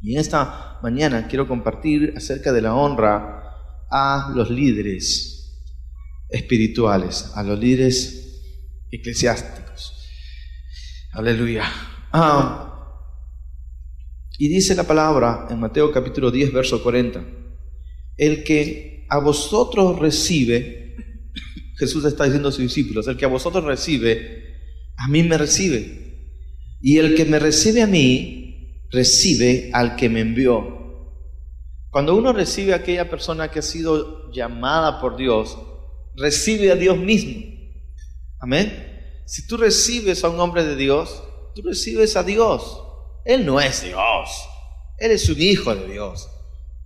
Y en esta mañana quiero compartir acerca de la honra a los líderes espirituales, a los líderes eclesiásticos. Aleluya. Y dice la palabra en Mateo capítulo 10, verso 40. El que a vosotros recibe, Jesús está diciendo a sus discípulos, el que a vosotros recibe, a mí me recibe. Y el que me recibe a mí, recibe al que me envió. Cuando uno recibe a aquella persona que ha sido llamada por Dios, recibe a Dios mismo. Amén. Si tú recibes a un hombre de Dios, tú recibes a Dios. Él no es Dios, Él es un hijo de Dios.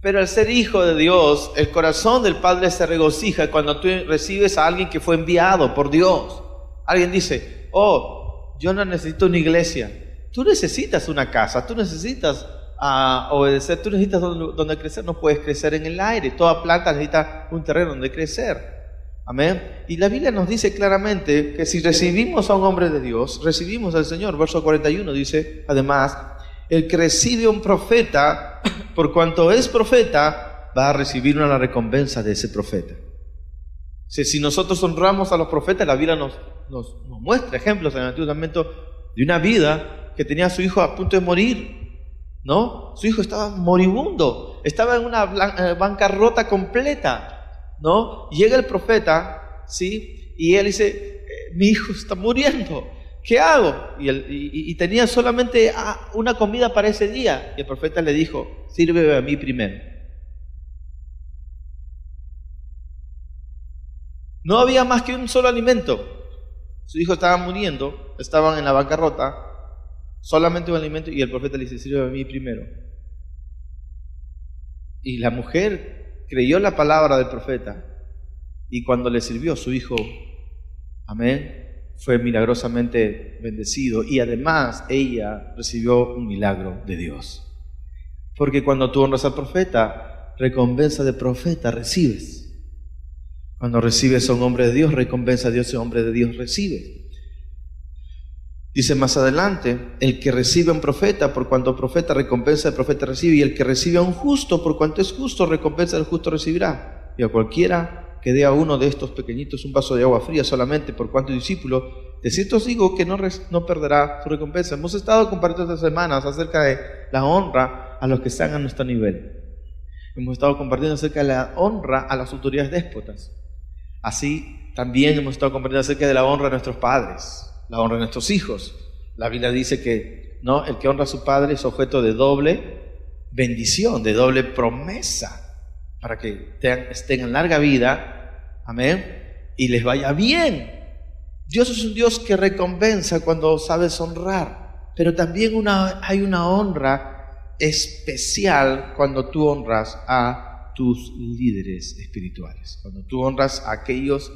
Pero al ser hijo de Dios, el corazón del Padre se regocija cuando tú recibes a alguien que fue enviado por Dios. Alguien dice, oh, yo no necesito una iglesia. Tú necesitas una casa, tú necesitas obedecer, tú necesitas donde crecer. No puedes crecer en el aire, toda planta necesita un terreno donde crecer. Amén. Y la Biblia nos dice claramente que si recibimos a un hombre de Dios, recibimos al Señor. Verso 41 dice, además, el que recibe a un profeta, por cuanto es profeta, va a recibir una recompensa de ese profeta. Si nosotros honramos a los profetas, la Biblia nos muestra ejemplos en el Antiguo Testamento de una vida que tenía a su hijo a punto de morir, ¿no? Su hijo estaba moribundo, estaba en una bancarrota completa, ¿no? Llega el profeta, ¿sí? Y él dice, mi hijo está muriendo, ¿qué hago? Y tenía solamente una comida para ese día. Y el profeta le dijo, sírveme a mí primero. No había más que un solo alimento. Su hijo estaba muriendo, estaban en la bancarrota, solamente un alimento, y el profeta le dice, sírveme a mí primero. Y la mujer creyó la palabra del profeta, y cuando le sirvió, su hijo, amén, fue milagrosamente bendecido, y además ella recibió un milagro de Dios. Porque cuando tú honras al profeta, recompensa de profeta recibes. Cuando recibes a un hombre de Dios, recompensa a Dios, ese hombre de Dios recibe. Dice más adelante, el que recibe a un profeta, por cuanto profeta, recompensa de profeta recibe, y el que recibe a un justo, por cuanto es justo, recompensa del justo recibirá. Y a cualquiera que dé a uno de estos pequeñitos un vaso de agua fría solamente por cuanto discípulo, de cierto os digo que no perderá su recompensa. Hemos estado compartiendo estas semanas acerca de la honra a los que están a nuestro nivel. Hemos estado compartiendo acerca de la honra a las autoridades déspotas. Así también hemos estado compartiendo acerca de la honra a nuestros padres, la honra a nuestros hijos. La Biblia dice que ¿no? El que honra a su padre es objeto de doble bendición, de doble promesa, para que estén en larga vida, amén, y les vaya bien. Dios es un Dios que recompensa cuando sabes honrar, pero también hay una honra especial cuando tú honras a tus líderes espirituales, cuando tú honras a aquellos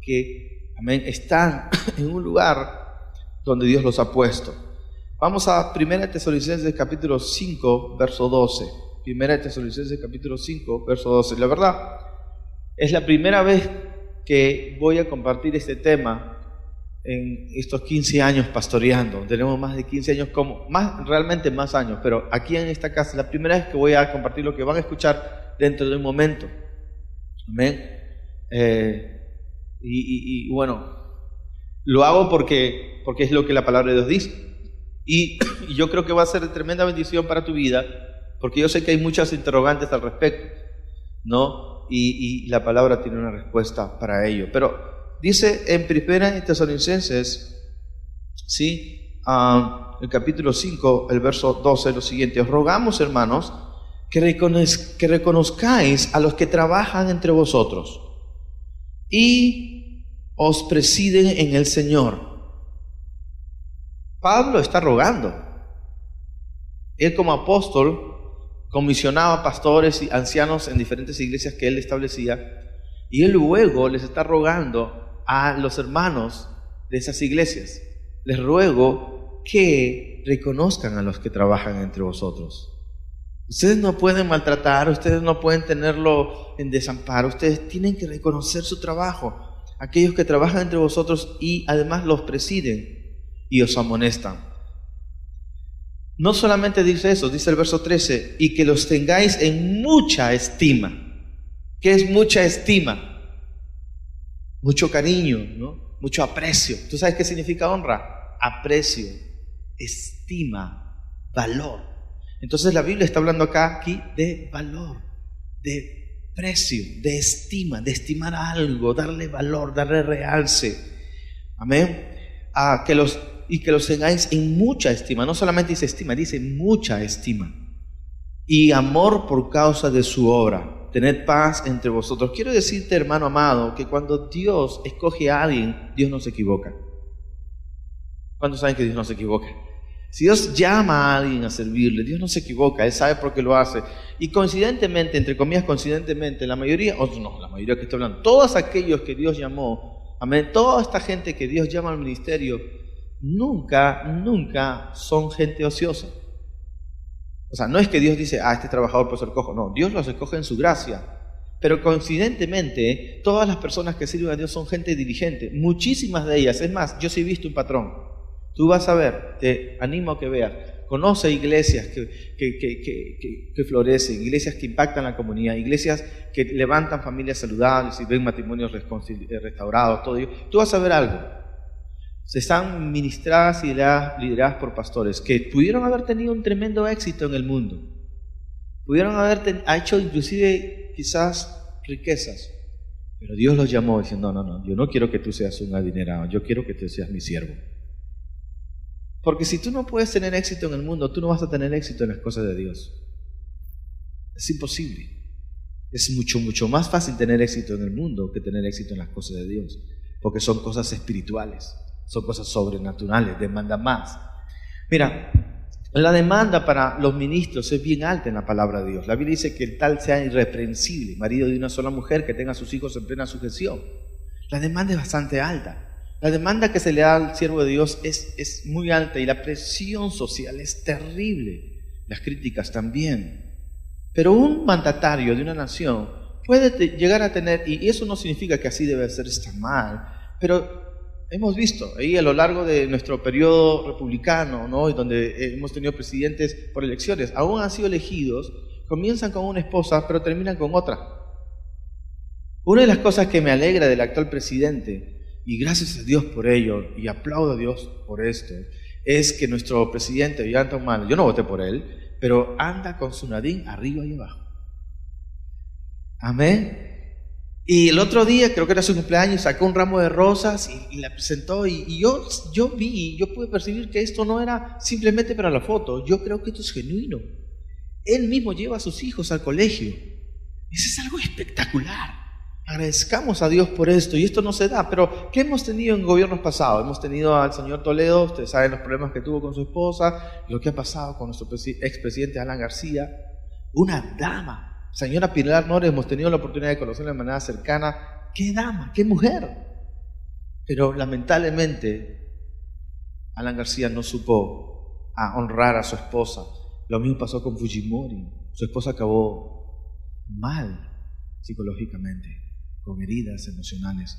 que, amén, están en un lugar donde Dios los ha puesto. Vamos a 1 Tesalonicenses capítulo 5, verso 12. 1 Tesalonicenses capítulo 5, verso 12. La verdad, es la primera vez que voy a compartir este tema en estos 15 años pastoreando. Tenemos más de 15 años, realmente más años, pero aquí en esta casa es la primera vez que voy a compartir lo que van a escuchar dentro de un momento. Amén. Y bueno, lo hago porque es lo que la palabra de Dios dice. Y yo creo que va a ser de tremenda bendición para tu vida, porque yo sé que hay muchas interrogantes al respecto, ¿no? Y la palabra tiene una respuesta para ello. Pero dice en 1 Tesalonicenses, ¿sí? El capítulo 5, el verso 12, lo siguiente: os rogamos, hermanos, que reconozcáis a los que trabajan entre vosotros y os presiden en el Señor. Pablo está rogando. Él, como apóstol, comisionaba pastores y ancianos en diferentes iglesias que él establecía, y él luego les está rogando a los hermanos de esas iglesias: les ruego que reconozcan a los que trabajan entre vosotros. Ustedes no pueden maltratar, ustedes no pueden tenerlo en desamparo, ustedes tienen que reconocer su trabajo. Aquellos que trabajan entre vosotros y además los presiden y os amonestan. No solamente dice eso, dice el verso 13, y que los tengáis en mucha estima. ¿Qué es mucha estima? Mucho cariño, ¿no? Mucho aprecio. ¿Tú sabes qué significa honra? Aprecio, estima, valor. Entonces la Biblia está hablando aquí de valor, de precio, de estima, de estimar algo, darle valor, darle realce. Amén. Que los tengáis en mucha estima. No solamente dice estima, dice mucha estima. Y amor por causa de su obra. Tened paz entre vosotros. Quiero decirte, hermano amado, que cuando Dios escoge a alguien, Dios no se equivoca. ¿Cuántos saben que Dios no se equivoca? Si Dios llama a alguien a servirle, Dios no se equivoca, Él sabe por qué lo hace. Y coincidentemente, entre comillas coincidentemente, la mayoría que estoy hablando, todos aquellos que Dios llamó, amén, toda esta gente que Dios llama al ministerio, nunca son gente ociosa. O sea, no es que Dios dice, este trabajador puede ser cojo. No, Dios los escoge en su gracia. Pero coincidentemente, todas las personas que sirven a Dios son gente diligente. Muchísimas de ellas. Es más, yo sí he visto un patrón. Tú vas a ver, te animo a que veas. Conoce iglesias que florecen, iglesias que impactan la comunidad, iglesias que levantan familias saludables y ven matrimonios restaurados, todo ello. Tú vas a ver algo. Se están ministradas y lideradas por pastores que pudieron haber tenido un tremendo éxito en el mundo. Pudieron haber hecho inclusive quizás riquezas. Pero Dios los llamó diciendo, no, yo no quiero que tú seas un adinerado, yo quiero que tú seas mi siervo. Porque si tú no puedes tener éxito en el mundo, tú no vas a tener éxito en las cosas de Dios. Es imposible. Es mucho más fácil tener éxito en el mundo que tener éxito en las cosas de Dios. Porque son cosas espirituales. Son cosas sobrenaturales, demandan más. Mira, la demanda para los ministros es bien alta en la palabra de Dios. La Biblia dice que el tal sea irreprensible, marido de una sola mujer, que tenga a sus hijos en plena sujeción. La demanda es bastante alta. La demanda que se le da al siervo de Dios es muy alta y la presión social es terrible. Las críticas también. Pero un mandatario de una nación puede llegar a tener, y eso no significa que así debe ser, está mal, pero hemos visto ahí a lo largo de nuestro periodo republicano, ¿no? Y donde hemos tenido presidentes por elecciones, aún han sido elegidos, comienzan con una esposa, pero terminan con otra. Una de las cosas que me alegra del actual presidente, y gracias a Dios por ello, y aplaudo a Dios por esto, es que nuestro presidente, Ollanta Humala, yo no voté por él, pero anda con su Nadine arriba y abajo. Amén. Y el otro día, creo que era su cumpleaños, sacó un ramo de rosas y la presentó. Y yo pude percibir que esto no era simplemente para la foto. Yo creo que esto es genuino. Él mismo lleva a sus hijos al colegio. Eso es algo espectacular. Agradezcamos a Dios por esto. Y esto no se da. Pero, ¿qué hemos tenido en gobiernos pasados? Hemos tenido al señor Toledo. Ustedes saben los problemas que tuvo con su esposa. Lo que ha pasado con nuestro expresidente Alan García. Una dama. Señora Pilar Nores, hemos tenido la oportunidad de conocerla de manera cercana. ¡Qué dama! ¡Qué mujer! Pero lamentablemente, Alan García no supo honrar a su esposa. Lo mismo pasó con Fujimori. Su esposa acabó mal psicológicamente, con heridas emocionales.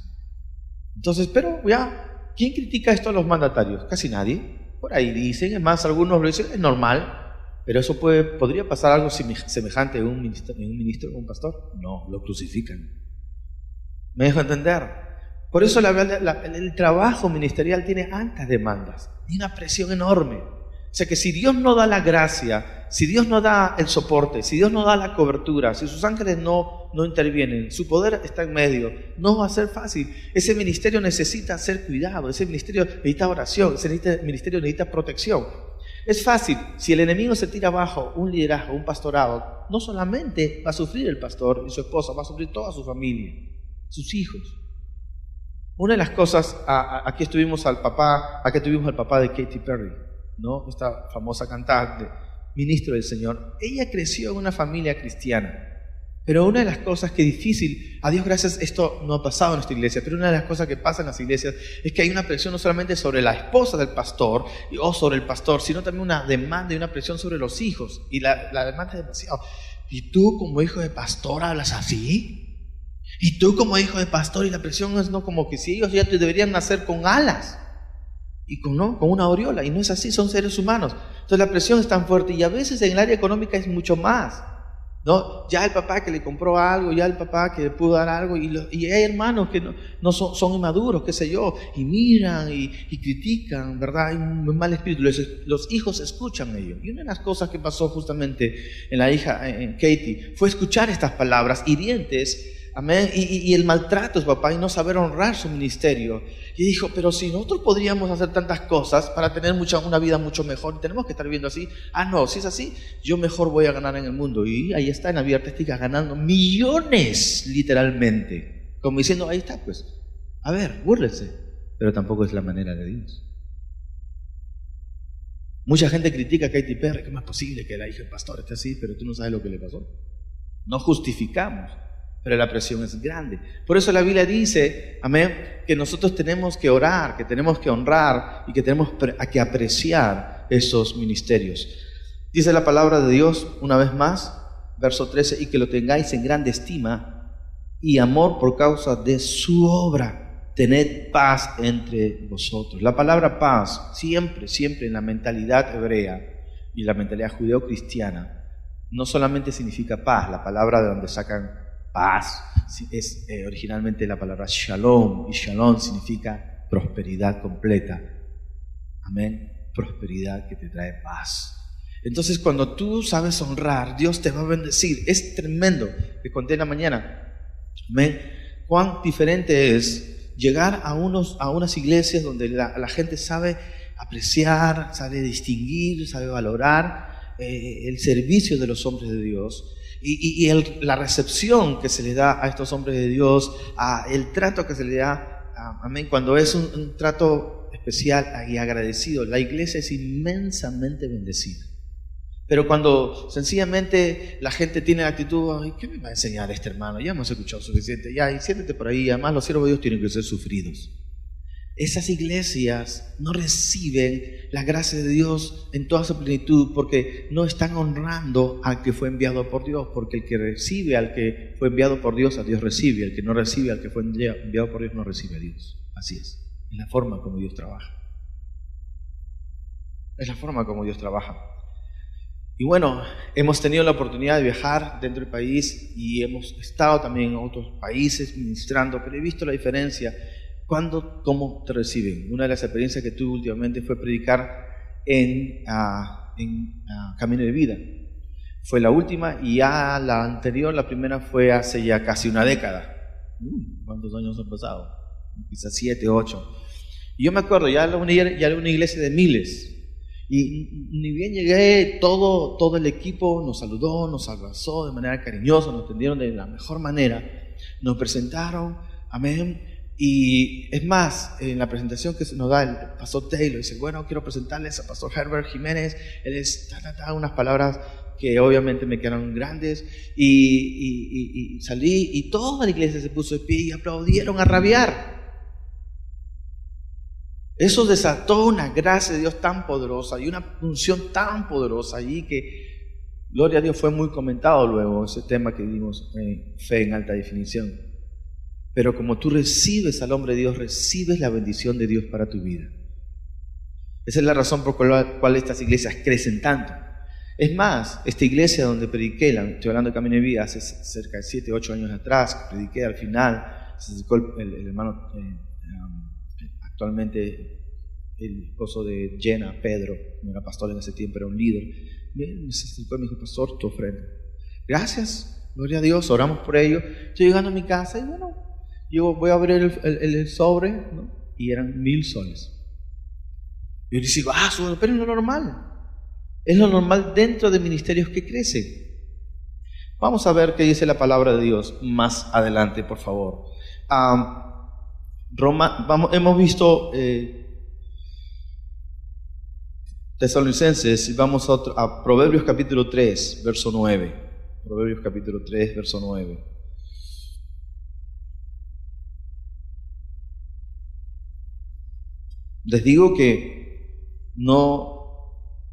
Entonces, pero ya, ¿quién critica esto a los mandatarios? Casi nadie. Por ahí dicen, es más, algunos lo dicen, es normal. Pero eso podría pasar algo semejante en un ministro o un pastor. No, lo crucifican. ¿Me dejo entender? Por eso el trabajo ministerial tiene altas demandas, tiene una presión enorme. O sea que si Dios no da la gracia, si Dios no da el soporte, si Dios no da la cobertura, si sus ángeles no intervienen, su poder está en medio, no va a ser fácil. Ese ministerio necesita ser cuidado, ese ministerio necesita oración, ese ministerio necesita protección. Es fácil, si el enemigo se tira abajo un liderazgo, un pastorado, no solamente va a sufrir el pastor y su esposa, va a sufrir toda su familia, sus hijos. Una de las cosas, aquí tuvimos al papá de Katy Perry, ¿no? Esta famosa cantante, ministro del Señor. Ella creció en una familia cristiana. Pero una de las cosas que es difícil, a Dios gracias, esto no ha pasado en nuestra iglesia, pero una de las cosas que pasa en las iglesias es que hay una presión no solamente sobre la esposa del pastor o sobre el pastor, sino también una demanda y una presión sobre los hijos. Y la demanda es demasiado. ¿Y tú como hijo de pastor hablas así? ¿Y tú como hijo de pastor? Y la presión es no como que si ellos ya te deberían nacer con alas y con una aureola. Y no es así, son seres humanos. Entonces la presión es tan fuerte y a veces en el área económica es mucho más, ¿no? Ya el papá que le compró algo, ya el papá que le pudo dar algo y hay hermanos que no son inmaduros, qué sé yo, y miran y critican, ¿verdad? Hay un mal espíritu. Los hijos escuchan ello. Y una de las cosas que pasó justamente en la hija, en Katie, fue escuchar estas palabras hirientes. Amén. Y el maltrato de su papá y no saber honrar su ministerio. Y dijo, pero si nosotros podríamos hacer tantas cosas para tener una vida mucho mejor, tenemos que estar viviendo así. No, si es así, yo mejor voy a ganar en el mundo. Y ahí está en la vida artística ganando millones, literalmente. Como diciendo, ahí está, pues. A ver, búrlense. Pero tampoco es la manera de Dios. Mucha gente critica a Katy Perry. ¿Cómo es posible que la hija del pastor esté así? Pero tú no sabes lo que le pasó. No justificamos. Pero la presión es grande. Por eso la Biblia dice, amén, que nosotros tenemos que orar, que tenemos que honrar y que tenemos que apreciar esos ministerios. Dice la palabra de Dios una vez más, verso 13, y que lo tengáis en grande estima y amor por causa de su obra. Tened paz entre vosotros. La palabra paz, siempre en la mentalidad hebrea y la mentalidad judeo-cristiana, no solamente significa paz, la palabra de donde sacan paz es originalmente la palabra shalom, y shalom significa prosperidad completa. Amén. Prosperidad que te trae paz. Entonces, cuando tú sabes honrar, Dios te va a bendecir. Es tremendo. Te conté en la mañana. Amén. Cuán diferente es llegar a unas iglesias donde la gente sabe apreciar, sabe distinguir, sabe valorar el servicio de los hombres de Dios. Y la recepción que se le da a estos hombres de Dios, el trato que se le da, amén, cuando es un trato especial y agradecido, la iglesia es inmensamente bendecida. Pero cuando sencillamente la gente tiene la actitud, ay, ¿qué me va a enseñar este hermano? Ya hemos escuchado suficiente, ya, y siéntate por ahí. Además, los siervos de Dios tienen que ser sufridos. Esas iglesias no reciben la gracia de Dios en toda su plenitud porque no están honrando al que fue enviado por Dios, porque el que recibe al que fue enviado por Dios, a Dios recibe; el que no recibe al que fue enviado por Dios, no recibe a Dios. Así es la forma como Dios trabaja. Es la forma como Dios trabaja. Y bueno, hemos tenido la oportunidad de viajar dentro del país y hemos estado también en otros países ministrando, pero he visto la diferencia. ¿Cómo te reciben? Una de las experiencias que tuve últimamente fue predicar en Camino de Vida. Fue la última y ya la anterior, la primera fue hace ya casi una década. ¿Cuántos años han pasado? Quizás 7, 8. Y yo me acuerdo, ya era una iglesia de miles. Y ni bien llegué, todo el equipo nos saludó, nos abrazó de manera cariñosa, nos atendieron de la mejor manera, nos presentaron, amén. Y es más, en la presentación que se nos da el pastor Taylor, dice, bueno, quiero presentarles al pastor Herbert Jiménez. Él es unas palabras que obviamente me quedaron grandes. Y salí y toda la iglesia se puso de pie y aplaudieron a rabiar. Eso desató una gracia de Dios tan poderosa y una unción tan poderosa allí que, gloria a Dios, fue muy comentado luego ese tema que dimos, fe en alta definición. Pero como tú recibes al hombre de Dios, recibes la bendición de Dios para tu vida. Esa es la razón por la cual estas iglesias crecen tanto. Es más, esta iglesia donde prediqué, estoy hablando de Camino de Vida, hace cerca de 7, 8 años atrás, prediqué al final, se acercó el hermano, actualmente el esposo de Jenna, Pedro, no era pastor en ese tiempo, era un líder. Me acercó y me dijo, pastor, tu ofrenda. Gracias, gloria a Dios, oramos por ello. Estoy llegando a mi casa y bueno, yo voy a abrir el sobre, ¿no? Y eran 1,000 soles. Y yo les digo, pero es lo normal. Es lo normal dentro de ministerios que crecen. Vamos a ver qué dice la palabra de Dios más adelante, por favor. Hemos visto Tesalonicenses y vamos a Proverbios capítulo 3, verso 9. Proverbios capítulo 3, verso 9. Les digo que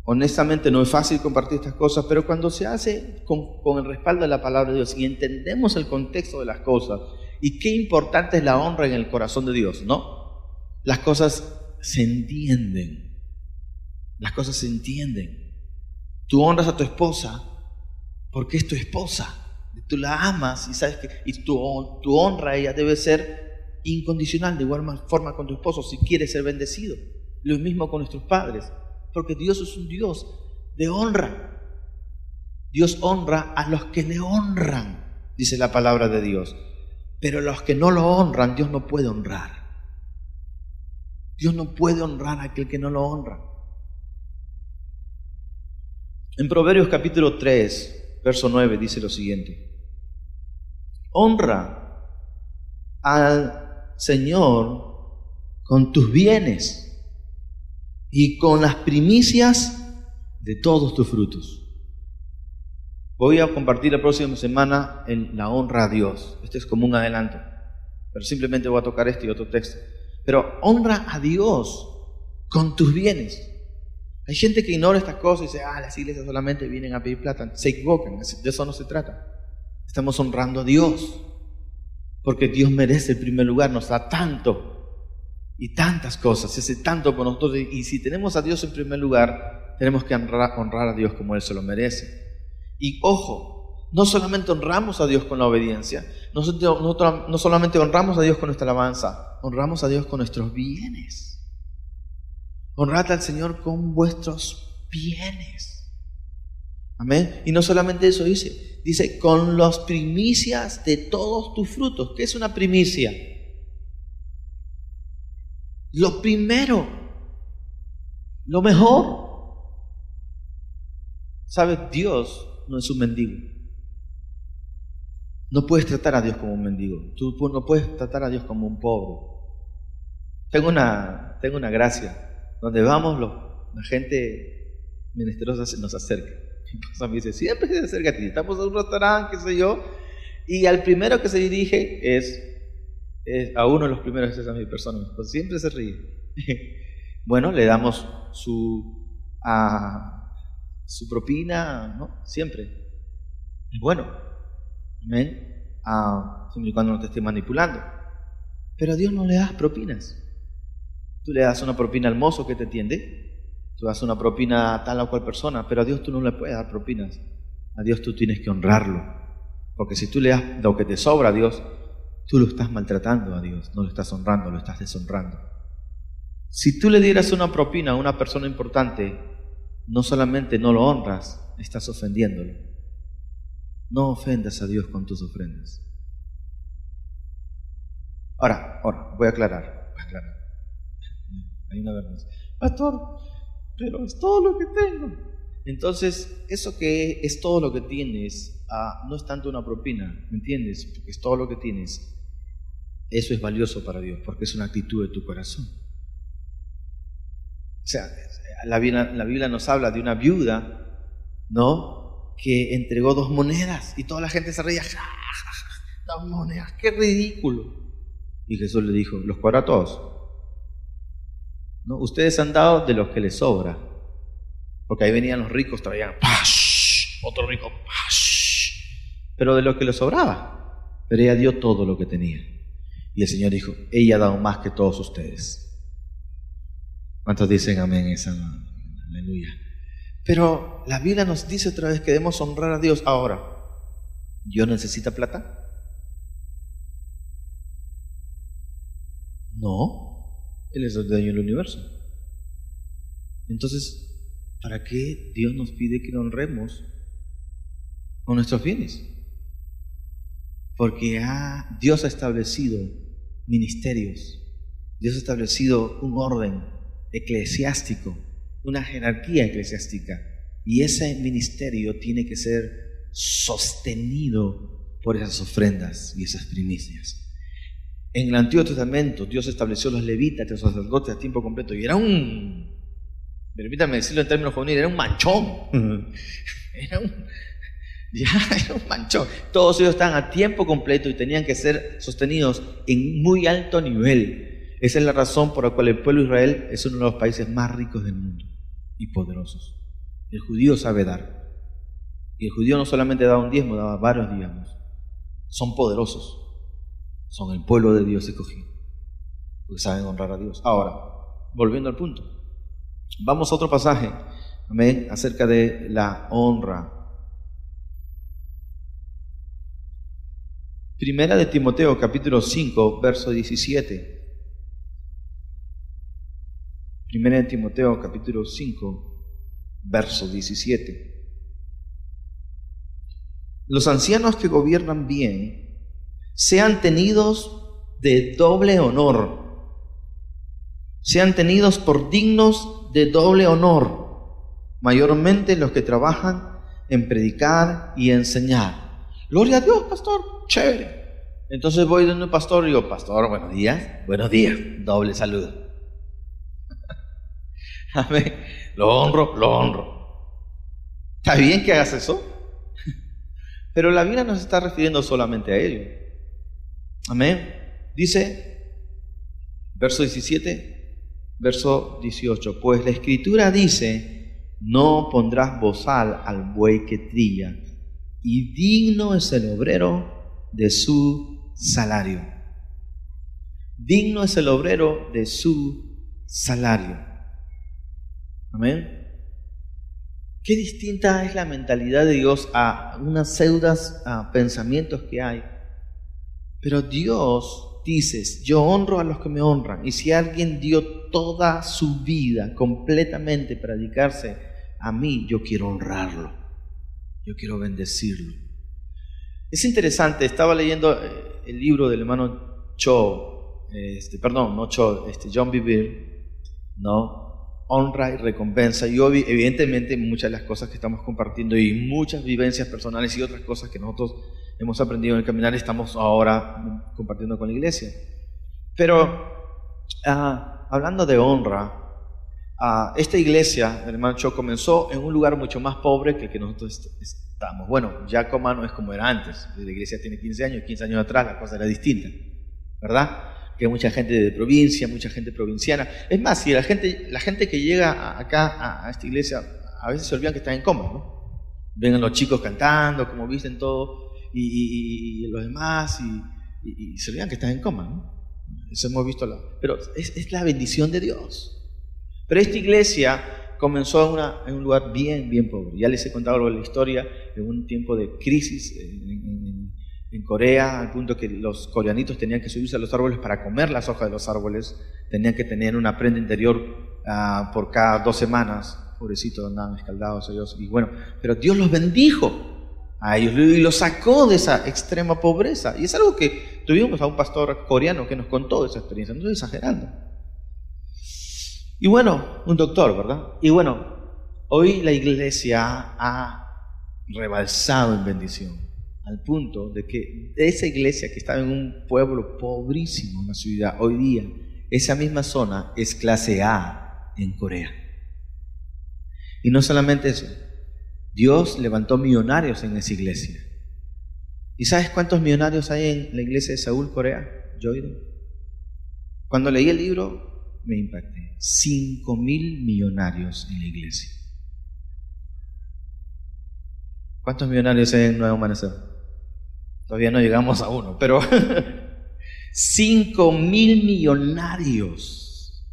honestamente no es fácil compartir estas cosas, pero cuando se hace con el respaldo de la palabra de Dios y entendemos el contexto de las cosas y qué importante es la honra en el corazón de Dios, ¿no? Las cosas se entienden. Las cosas se entienden. Tú honras a tu esposa porque es tu esposa. Tú la amas y sabes que tu honra a ella debe ser incondicional, de igual forma con tu esposo si quieres ser bendecido. Lo mismo con nuestros padres, porque Dios es un Dios de honra. Dios honra a los que le honran, dice la palabra de Dios. Pero los que no lo honran, Dios no puede honrar. Dios no puede honrar a aquel que no lo honra. En Proverbios capítulo 3, verso 9 dice lo siguiente: honra al Señor con tus bienes y con las primicias de todos tus frutos. Voy a compartir la próxima semana en la honra a Dios. Este es como un adelanto, pero simplemente voy a tocar este y otro texto. Pero honra a Dios con tus bienes. Hay gente que ignora estas cosas y dice, las iglesias solamente vienen a pedir plata. Se equivocan, de eso no se trata. Estamos honrando a Dios, porque Dios merece el primer lugar, nos da tanto y tantas cosas, hace tanto por nosotros, y si tenemos a Dios en primer lugar, tenemos que honrar a Dios como Él se lo merece. Y ojo, no solamente honramos a Dios con la obediencia, nosotros no solamente honramos a Dios con nuestra alabanza, honramos a Dios con nuestros bienes. Honrad al Señor con vuestros bienes. Amén. Y no solamente eso dice con las primicias de todos tus frutos. ¿Qué es una primicia? Lo primero, lo mejor. ¿Sabes? Dios no es un mendigo. No puedes tratar a Dios como un mendigo. Tú no puedes tratar a Dios como un pobre. Tengo una gracia. Donde vamos, la gente menesterosa nos acerca. Entonces me dice, siempre se acerca a ti. Estamos en un restaurante, qué sé yo, y al primero que se dirige es a uno de los primeros, es a mi persona. Entonces siempre se ríe. Bueno, le damos su propina, ¿no? Siempre. Es bueno. Amén. Siempre y cuando no te esté manipulando. Pero a Dios no le das propinas. Tú le das una propina al mozo que te atiende, tú das una propina a tal o cual persona, pero a Dios tú no le puedes dar propinas. A Dios tú tienes que honrarlo, porque si tú le das lo que te sobra a Dios, tú lo estás maltratando a Dios, no lo estás honrando, lo estás deshonrando. Si tú le dieras una propina a una persona importante, no solamente no lo honras, estás ofendiéndolo. No ofendas a Dios con tus ofrendas. Ahora, voy a aclarar. Hay una vergüenza. Pastor, pero es todo lo que tengo. Entonces, eso que es todo lo que tienes, no es tanto una propina, ¿me entiendes? Porque es todo lo que tienes. Eso es valioso para Dios, porque es una actitud de tu corazón. O sea, la Biblia nos habla de una viuda, ¿no? Que entregó 2 monedas y toda la gente se reía. 2 monedas, qué ridículo. Y Jesús le dijo, los cobra a todos. ¿No? Ustedes han dado de los que les sobra, porque ahí venían los ricos, traían otro rico, pero de lo que les sobraba. Pero ella dio todo lo que tenía. Y el Señor dijo, ella ha dado más que todos ustedes. ¿Cuántos dicen amén? Aleluya. Pero la Biblia nos dice otra vez que debemos honrar a Dios. Ahora, ¿Dios necesita plata? No. Él es el dueño del universo. Entonces, ¿para qué Dios nos pide que lo honremos con nuestros bienes? Porque Dios ha establecido ministerios, Dios ha establecido un orden eclesiástico, una jerarquía eclesiástica, y ese ministerio tiene que ser sostenido por esas ofrendas y esas primicias. En el Antiguo Testamento Dios estableció los levitas, los sacerdotes a tiempo completo, y era permítame decirlo en términos juveniles, era un manchón. Era un manchón. Todos ellos estaban a tiempo completo y tenían que ser sostenidos en muy alto nivel. Esa es la razón por la cual el pueblo de Israel es uno de los países más ricos del mundo y poderosos. El judío sabe dar. Y el judío no solamente daba un diezmo, daba varios diezmos. Son poderosos. Son el pueblo de Dios escogido, porque saben honrar a Dios. Ahora, volviendo al punto, vamos a otro pasaje Amén, acerca de la honra. Primera de Timoteo, capítulo 5, verso 17. Primera de Timoteo, capítulo 5, verso 17. Los ancianos que gobiernan bien sean tenidos de doble honor, sean tenidos por dignos de doble honor, mayormente los que trabajan en predicar y enseñar. Gloria a Dios, pastor, chévere. Entonces voy donde un pastor y digo, pastor, buenos días, doble saludo. Amén. Lo honro. ¿Está bien que hagas eso? Pero la Biblia no se está refiriendo solamente a ello. Amén. Dice, verso 17, verso 18, pues la Escritura dice, no pondrás bozal al buey que trilla, y digno es el obrero de su salario. Digno es el obrero de su salario. Amén. Qué distinta es la mentalidad de Dios a unas pseudas pensamientos que hay. Pero Dios dice, yo honro a los que me honran. Y si alguien dio toda su vida completamente para dedicarse a mí, yo quiero honrarlo. Yo quiero bendecirlo. Es interesante, estaba leyendo el libro del hermano Cho, John Bevere, ¿no? Honra y recompensa. Y evidentemente muchas de las cosas que estamos compartiendo y muchas vivencias personales y otras cosas que nosotros hemos aprendido en el caminar estamos ahora compartiendo con la iglesia. Pero hablando de honra, esta iglesia, el hermano Cho, comenzó en un lugar mucho más pobre que el que nosotros estamos. Bueno, Yakima no es como era antes. La iglesia tiene 15 años atrás la cosa era distinta, ¿verdad? Que hay mucha gente de provincia, mucha gente provinciana. Es más, si la gente que llega acá a esta iglesia, a veces se olvidan que están en coma, ¿no? Ven a los chicos cantando, como visten todo, y los demás, y se olvidan que están en coma, ¿no? Eso hemos visto. Pero es la bendición de Dios. Pero esta iglesia comenzó en un lugar bien pobre. Ya les he contado algo de la historia, en un tiempo de crisis en Corea, al punto que los coreanitos tenían que subirse a los árboles para comer las hojas de los árboles, tenían que tener una prenda interior por cada 2 semanas, pobrecitos, andaban escaldados ellos, y bueno, pero Dios los bendijo a ellos y los sacó de esa extrema pobreza, y es algo que tuvimos a un pastor coreano que nos contó esa experiencia, no estoy exagerando, y bueno, un doctor, ¿verdad? Y bueno, hoy la iglesia ha rebalsado en bendición, al punto de que esa iglesia que estaba en un pueblo pobrísimo en la ciudad, hoy día, esa misma zona es clase A en Corea. Y no solamente eso, Dios levantó millonarios en esa iglesia. ¿Y sabes cuántos millonarios hay en la iglesia de Seúl, Corea? Joyden. Cuando leí el libro, me impacté. 5.000 millonarios en la iglesia. ¿Cuántos millonarios hay en Nuevo Amanecer? Todavía no llegamos a 1, pero 5.000 millonarios.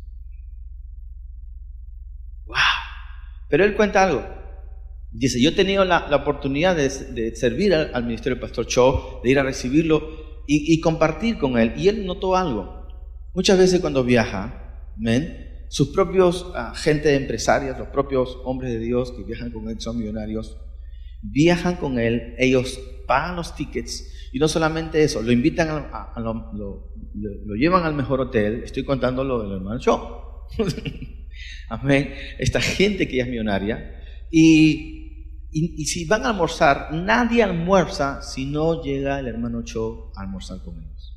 ¡Wow! Pero él cuenta algo. Dice, yo he tenido la oportunidad de servir al ministerio del pastor Cho, de ir a recibirlo y compartir con él. Y él notó algo. Muchas veces cuando viaja, sus propios gente de empresarios, los propios hombres de Dios que viajan con él, son millonarios, viajan con él, ellos pagan los tickets y no solamente eso, lo invitan lo llevan al mejor hotel. Estoy contando lo del hermano Cho. Amén. Esta gente que ya es millonaria y si van a almorzar, nadie almuerza si no llega el hermano Cho a almorzar con ellos.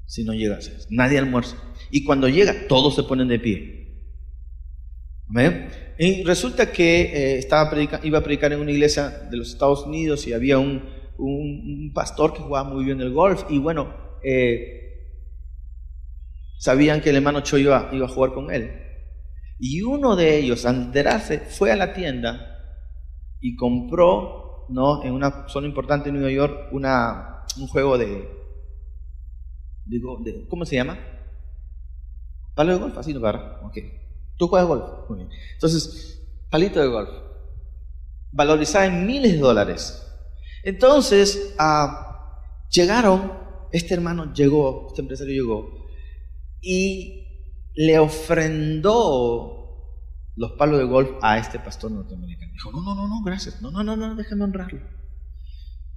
Si no llega, nadie almuerza. Y cuando llega, todos se ponen de pie. Amén. Y resulta que iba a predicar en una iglesia de los Estados Unidos y había un pastor que jugaba muy bien el golf y bueno, sabían que el hermano Cho iba a jugar con él. Y uno de ellos, al enterarse, fue a la tienda y compró, ¿no?, en una zona importante de Nueva York, un juego de ¿cómo se llama? ¿Palo de golf? Así no, para. Ok. ¿Tú juegas golf? Muy bien. Entonces, palito de golf, valorizada en miles de dólares. Entonces, este empresario llegó y le ofrendó los palos de golf a este pastor norteamericano. Dijo, no, gracias, no, déjame honrarlo.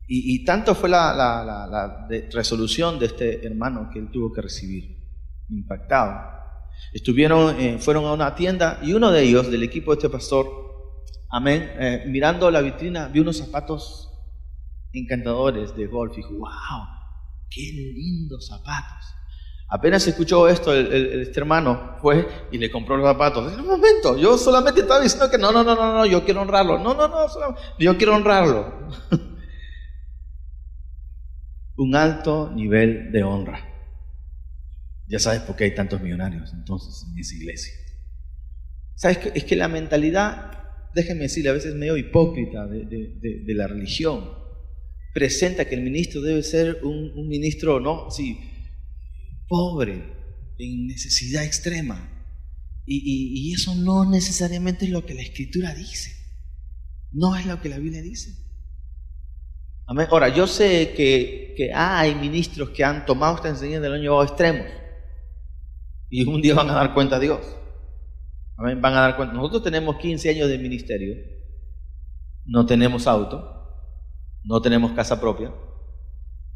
Y tanto fue la resolución de este hermano que él tuvo que recibir, impactado. Fueron a una tienda y uno de ellos, del equipo de este pastor, mirando la vitrina, vio unos zapatos encantadores de golf y dijo, wow, qué lindos zapatos. Apenas escuchó esto, este hermano fue y le compró los zapatos. En un momento, yo solamente estaba diciendo que no, yo quiero honrarlo. Yo quiero honrarlo. Un alto nivel de honra. Ya sabes por qué hay tantos millonarios entonces en esa iglesia. ¿Sabes qué? Es que la mentalidad, déjenme decirle, a veces medio hipócrita de la religión, presenta que el ministro debe ser un ministro, pobre, en necesidad extrema. Y eso no necesariamente es lo que la Escritura dice. No es lo que la Biblia dice. Amén. Ahora, yo sé que hay ministros que han tomado esta enseñanza y lo han llevado a extremos. Y un día van a dar cuenta a Dios. Amén. Van a dar cuenta. Nosotros tenemos 15 años de ministerio. No tenemos auto. No tenemos casa propia.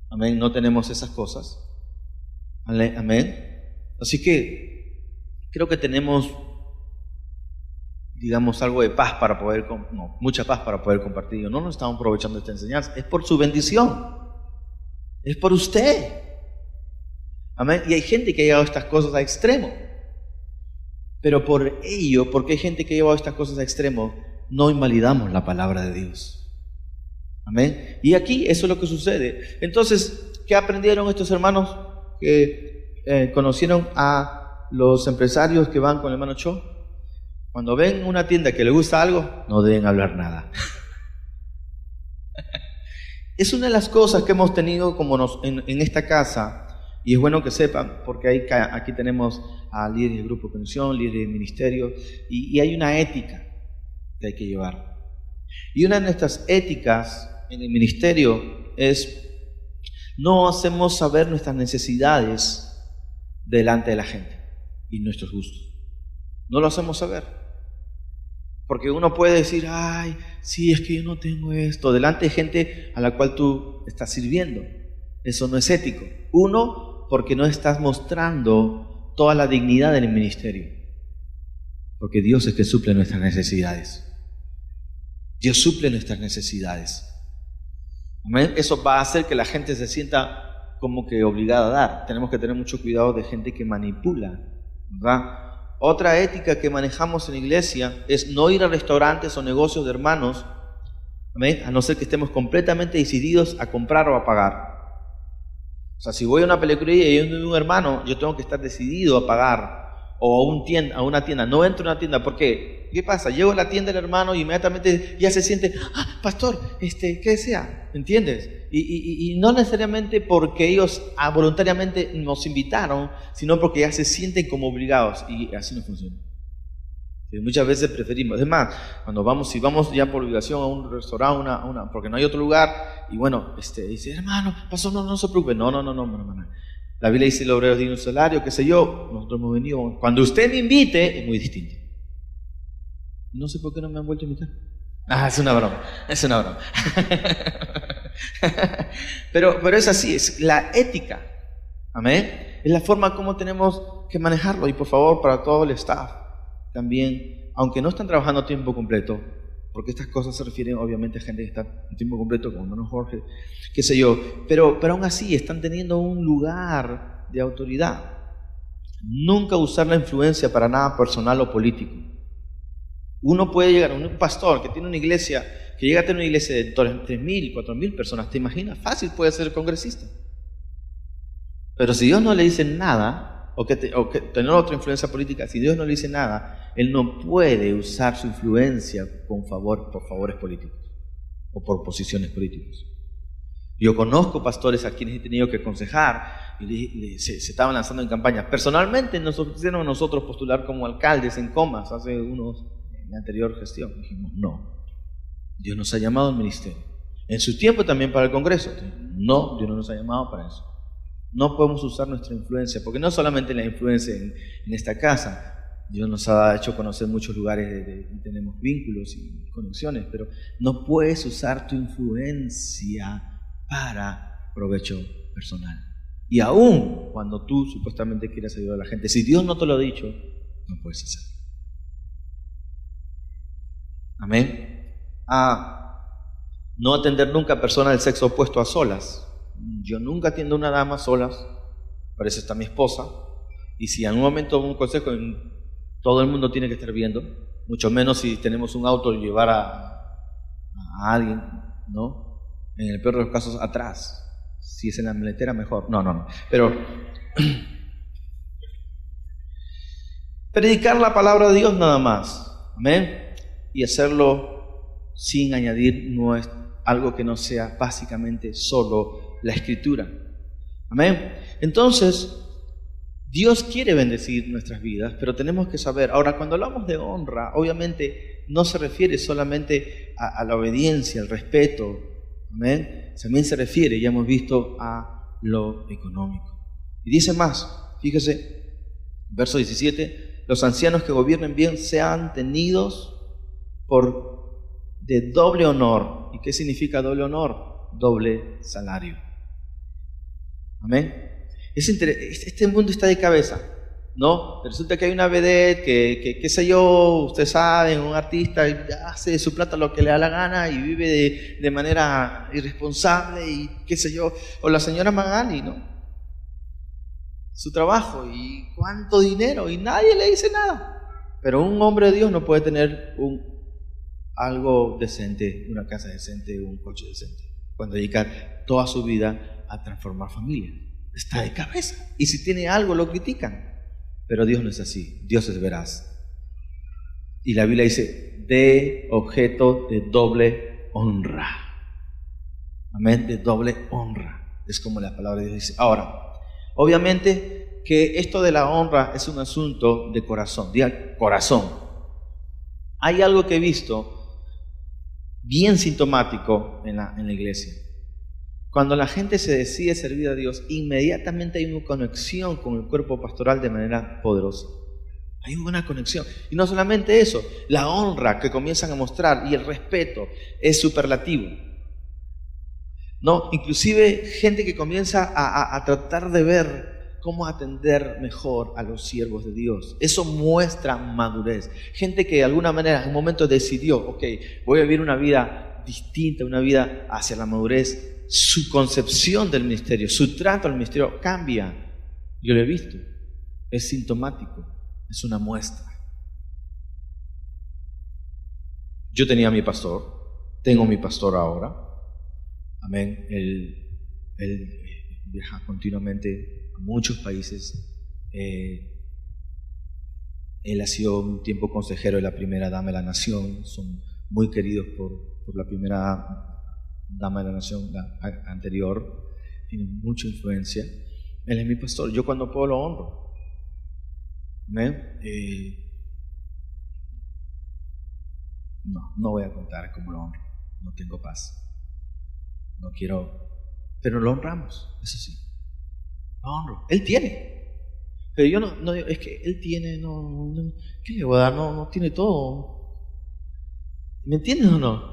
Amén. No tenemos esas cosas. Amén. Así que creo que tenemos, algo de paz para poder, mucha paz para poder compartir. No nos estamos aprovechando de esta enseñanza. Es por su bendición. Es por usted. Amén. Y hay gente que ha llevado estas cosas a extremo. Pero porque hay gente que ha llevado estas cosas a extremo, no invalidamos la palabra de Dios. Amén. Y aquí eso es lo que sucede. Entonces, ¿qué aprendieron estos hermanos que conocieron a los empresarios que van con el hermano Cho? Cuando ven una tienda que le gusta algo, no deben hablar nada. Es una de las cosas que hemos tenido en esta casa, y es bueno que sepan, porque aquí tenemos a líderes de grupo de conexión, líderes de ministerio, y hay una ética que hay que llevar. Y una de nuestras éticas en el ministerio es: no hacemos saber nuestras necesidades delante de la gente y nuestros gustos. No lo hacemos saber. Porque uno puede decir, ay, sí, es que yo no tengo esto, delante de gente a la cual tú estás sirviendo. Eso no es ético. Uno, porque no estás mostrando toda la dignidad del ministerio. Porque Dios es que suple nuestras necesidades. Dios suple nuestras necesidades. ¿Amén? Eso va a hacer que la gente se sienta como que obligada a dar. Tenemos que tener mucho cuidado de gente que manipula, ¿verdad? Otra ética que manejamos en la iglesia es no ir a restaurantes o negocios de hermanos, ¿amén?, a no ser que estemos completamente decididos a comprar o a pagar. O sea, si voy a una peluquería y hay un hermano, yo tengo que estar decidido a pagar. O a una tienda. No entro a una tienda. ¿Por qué? ¿Qué pasa? Llego a la tienda del hermano y inmediatamente ya se siente, pastor, ¿qué desea? ¿Entiendes? Y no necesariamente porque ellos voluntariamente nos invitaron, sino porque ya se sienten como obligados. Y así no funciona. Muchas veces preferimos. Es más, si vamos ya por obligación a un restaurante, porque no hay otro lugar, y bueno, dice, hermano, pastor, no se preocupe. No. La Biblia dice, el obrero tiene un salario, qué sé yo. Nosotros hemos venido. Cuando usted me invite, es muy distinto. No sé por qué no me han vuelto a invitar. Es una broma. pero es así, es la ética. Amén. Es la forma como tenemos que manejarlo. Y por favor, para todo el staff, también, aunque no están trabajando a tiempo completo, porque estas cosas se refieren obviamente a gente que está a tiempo completo, como hermano Jorge, qué sé yo, pero aún así están teniendo un lugar de autoridad. Nunca usar la influencia para nada personal o político. Uno puede llegar, un pastor que tiene una iglesia, que llega a tener una iglesia de 3.000, 4.000 personas, ¿te imaginas? Fácil puede ser congresista. Pero si Dios no le dice nada, o que tener otra influencia política, si Dios no le dice nada, él no puede usar su influencia por favores políticos o por posiciones políticas. Yo conozco pastores a quienes he tenido que aconsejar y se estaban lanzando en campañas. Personalmente nos ofrecieron a nosotros postular como alcaldes en Comas hace unos la anterior gestión. Dijimos, no, Dios nos ha llamado al ministerio. En su tiempo también para el Congreso. No, Dios no nos ha llamado para eso. No podemos usar nuestra influencia, porque no solamente la influencia en esta casa. Dios nos ha hecho conocer muchos lugares y tenemos vínculos y conexiones, pero no puedes usar tu influencia para provecho personal. Y aún cuando tú supuestamente quieras ayudar a la gente, si Dios no te lo ha dicho, no puedes hacerlo. Amén. No atender nunca a personas del sexo opuesto a solas. Yo nunca atiendo a una dama solas, para eso está mi esposa, y si en un momento un consejo, todo el mundo tiene que estar viendo, mucho menos si tenemos un auto y llevar a alguien, ¿no? En el peor de los casos, atrás. Si es en la maletera, mejor. No. Pero predicar la palabra de Dios nada más. Amén. Y hacerlo sin añadir algo que no sea básicamente solo la Escritura. Amén. Entonces, Dios quiere bendecir nuestras vidas, pero tenemos que saber. Ahora, cuando hablamos de honra, obviamente no se refiere solamente a la obediencia, al respeto. Amén. También se refiere, ya hemos visto, a lo económico. Y dice más, fíjese, verso 17, los ancianos que gobiernen bien sean tenidos de doble honor. ¿Y qué significa doble honor? Doble salario. Amén. Este mundo está de cabeza, ¿no? Resulta que hay una vedette que qué sé yo, usted sabe, un artista hace de su plata lo que le da la gana y vive de manera irresponsable y qué sé yo, o la señora Magali, ¿no? Su trabajo y cuánto dinero y nadie le dice nada. Pero un hombre de Dios no puede tener algo decente, una casa decente, un coche decente, cuando dedicar toda su vida a transformar familias. Está de cabeza. Y si tiene algo lo critican. Pero Dios no es así. Dios es veraz. Y la Biblia dice, de objeto de doble honra. Amén, de doble honra. Es como la palabra de Dios dice. Ahora, obviamente que esto de la honra es un asunto de corazón. Diga corazón. Hay algo que he visto bien sintomático en la iglesia. Cuando la gente se decide servir a Dios, inmediatamente hay una conexión con el cuerpo pastoral de manera poderosa. Hay una conexión. Y no solamente eso, la honra que comienzan a mostrar y el respeto es superlativo. No, inclusive gente que comienza a tratar de ver cómo atender mejor a los siervos de Dios. Eso muestra madurez. Gente que de alguna manera en un momento decidió, ok, voy a vivir una vida distinta, una vida hacia la madurez. Su concepción del ministerio, su trato al ministerio cambia. Yo lo he visto. Es sintomático. Es una muestra. Yo tenía a mi pastor. Tengo mi pastor ahora. Amén. Él viaja continuamente a muchos países. Él ha sido un tiempo consejero de la primera dama de la nación. Son muy queridos por la primera dama de la nación, la anterior. Tiene mucha influencia. Él es mi pastor. Yo cuando puedo lo honro. Amén. No voy a contar cómo lo honro. No tengo paz. No quiero. Pero lo honramos, eso sí. Lo honro. Él tiene. Pero yo no digo, es que él tiene, ¿qué le voy a dar? No tiene todo. ¿Me entiendes o no?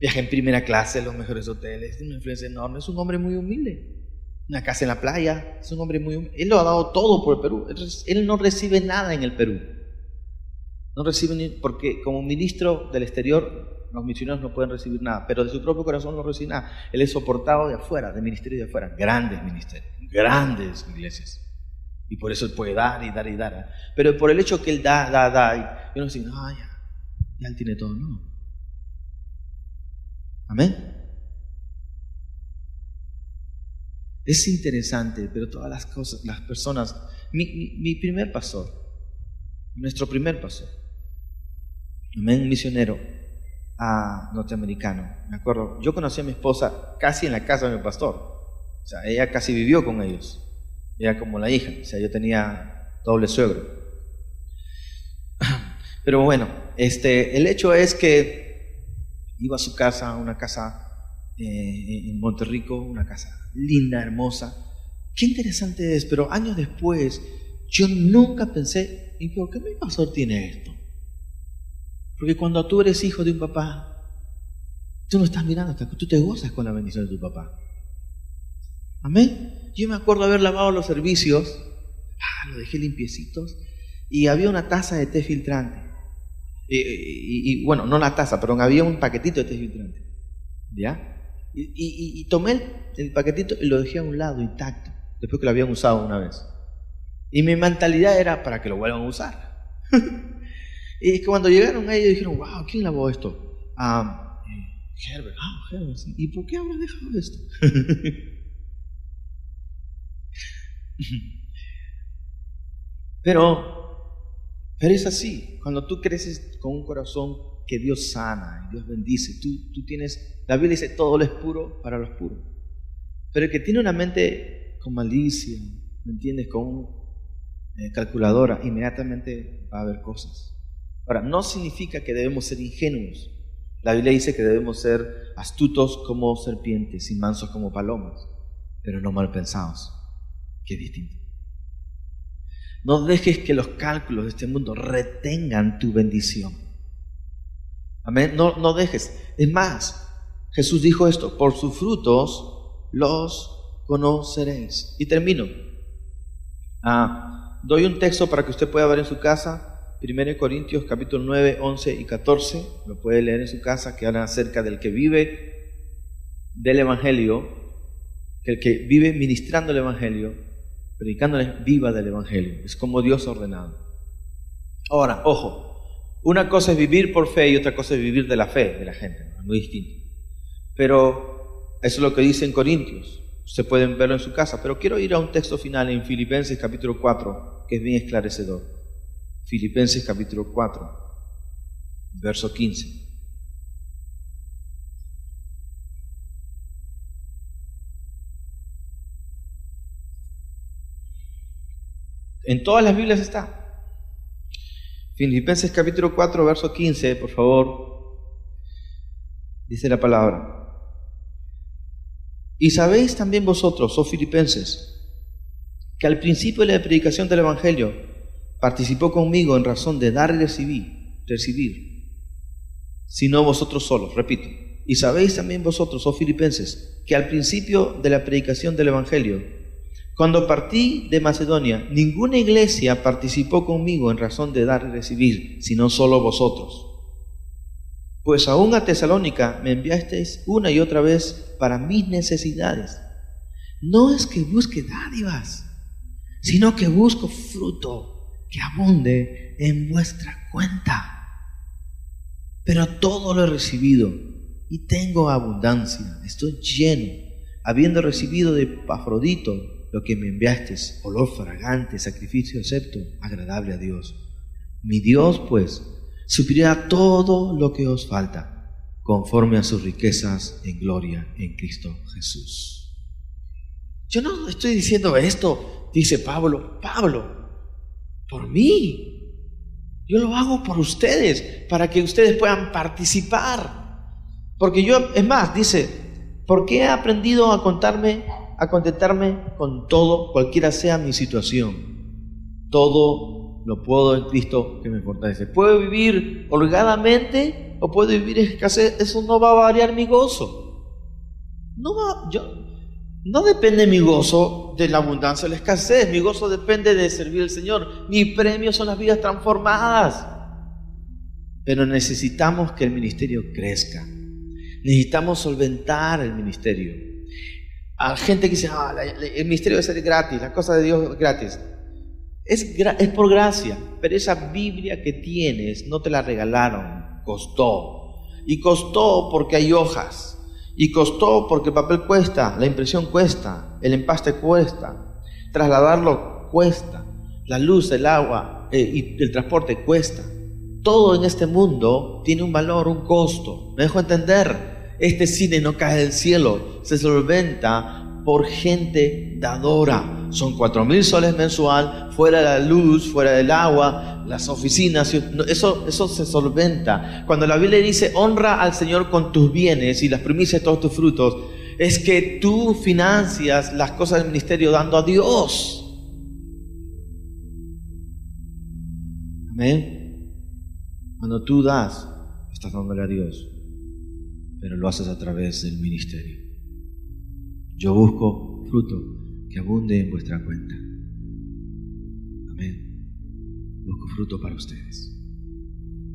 Viaja en primera clase, en los mejores hoteles, tiene una influencia enorme. Es un hombre muy humilde. Una casa en la playa, es un hombre muy humilde. Él lo ha dado todo por el Perú. Él no recibe nada en el Perú. No recibe ni, porque como ministro del exterior, los misioneros no pueden recibir nada, pero de su propio corazón no recibe nada. Él es soportado de afuera, de ministerios de afuera. Grandes ministerios, grandes iglesias. Y por eso él puede dar y dar y dar. Pero por el hecho que él da, y uno dice, ya él tiene todo, no. Amén. Es interesante, pero todas las cosas, las personas, mi primer pastor, nuestro primer pastor, amén, misionero norteamericano, me acuerdo, yo conocí a mi esposa casi en la casa de mi pastor, o sea, ella casi vivió con ellos, era como la hija, o sea, yo tenía doble suegro. Pero bueno, el hecho es que iba a su casa, una casa en Monterrico, una casa linda, hermosa. Qué interesante es, pero años después yo nunca pensé, ¿y por qué mi pastor tiene esto? Porque cuando tú eres hijo de un papá, tú no estás mirando hasta que tú te gozas con la bendición de tu papá. Amén. Yo me acuerdo haber lavado los servicios, los dejé limpiecitos, y había una taza de té filtrante. Y bueno, no la taza, perdón, había un paquetito de té filtrante. ¿Ya? Y tomé el paquetito y lo dejé a un lado intacto, después que lo habían usado una vez. Y mi mentalidad era para que lo vuelvan a usar. Y es que cuando llegaron ellos dijeron, wow, ¿quién lavó esto? Herbert. Herbert, sí. ¿Y por qué habrá dejado esto? Pero es así. Cuando tú creces con un corazón que Dios sana y Dios bendice, tú tienes, la Biblia dice, todo lo es puro para los puros. Pero el que tiene una mente con malicia, ¿me entiendes? Con calculadora, inmediatamente va a haber cosas. Ahora, no significa que debemos ser ingenuos. La Biblia dice que debemos ser astutos como serpientes y mansos como palomas, pero no mal pensados, que es distinto. No dejes que los cálculos de este mundo retengan tu bendición. Amén. No dejes. Es más, Jesús dijo esto: por sus frutos los conoceréis. Y termino. Doy un texto para que usted pueda ver en su casa. 1 Corintios capítulo 9, 11 y 14. Lo puede leer en su casa, que habla acerca del que vive del Evangelio, que el que vive ministrando el Evangelio, predicándole, viva del Evangelio. Es como Dios ha ordenado. Ahora, ojo, una cosa es vivir por fe y otra cosa es vivir de la fe de la gente, ¿no? Es muy distinto. Pero eso es lo que dice en Corintios. Ustedes pueden verlo en su casa, pero quiero ir a un texto final en Filipenses capítulo 4, que es bien esclarecedor. Filipenses capítulo 4, verso 15. En todas las Biblias está. Filipenses capítulo 4, verso 15, por favor. Dice la palabra: y sabéis también vosotros, oh filipenses, que al principio de la predicación del Evangelio participó conmigo en razón de dar y recibir, sino vosotros solos. Repito, y sabéis también vosotros, oh filipenses, que al principio de la predicación del Evangelio, cuando partí de Macedonia, ninguna iglesia participó conmigo en razón de dar y recibir, sino solo vosotros. Pues aún a Tesalónica me enviasteis una y otra vez para mis necesidades. No es que busque dádivas, sino que busco fruto que abunde en vuestra cuenta. Pero todo lo he recibido y tengo abundancia, estoy lleno, habiendo recibido de Epafrodito lo que me enviasteis, olor fragante, sacrificio acepto, agradable a Dios. Mi Dios, pues, suplirá todo lo que os falta, conforme a sus riquezas en gloria en Cristo Jesús. Yo no estoy diciendo esto, dice Pablo, por mí. Yo lo hago por ustedes, para que ustedes puedan participar. Porque yo, es más, dice, porque he aprendido a contentarme con todo, cualquiera sea mi situación. Todo lo puedo en Cristo que me fortalece. Puedo vivir holgadamente o puedo vivir en escasez. Eso no va a variar mi gozo. No depende mi gozo de la abundancia o la escasez. Mi gozo depende de servir al Señor. Mi premio son las vidas transformadas. Pero necesitamos que el ministerio crezca. Necesitamos solventar el ministerio. A gente que dice, el ministerio debe ser gratis, la cosa de Dios es gratis. Es por gracia, pero esa Biblia que tienes no te la regalaron, costó. Y costó porque hay hojas. Y costó porque el papel cuesta, la impresión cuesta, el empaste cuesta, trasladarlo cuesta, la luz, el agua y el transporte cuesta. Todo en este mundo tiene un valor, un costo. ¿Me dejo entender? Este cine no cae del cielo, se solventa por gente dadora. Son 4,000 soles mensual, fuera de la luz, fuera del agua, las oficinas, eso se solventa. Cuando la Biblia dice honra al Señor con tus bienes y las primicias de todos tus frutos, es que tú financias las cosas del ministerio dando a Dios. Amén. Cuando tú das, estás dándole a Dios, pero lo haces a través del ministerio. Yo busco fruto que abunde en vuestra cuenta. Amén. Busco fruto para ustedes.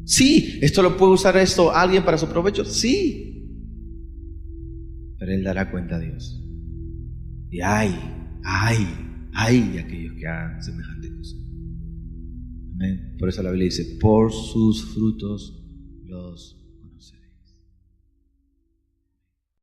Sí, esto lo puede usar alguien para su provecho. Sí, pero Él dará cuenta a Dios. Y hay aquellos que hagan semejante cosa. Amén. Por eso la Biblia dice, por sus frutos los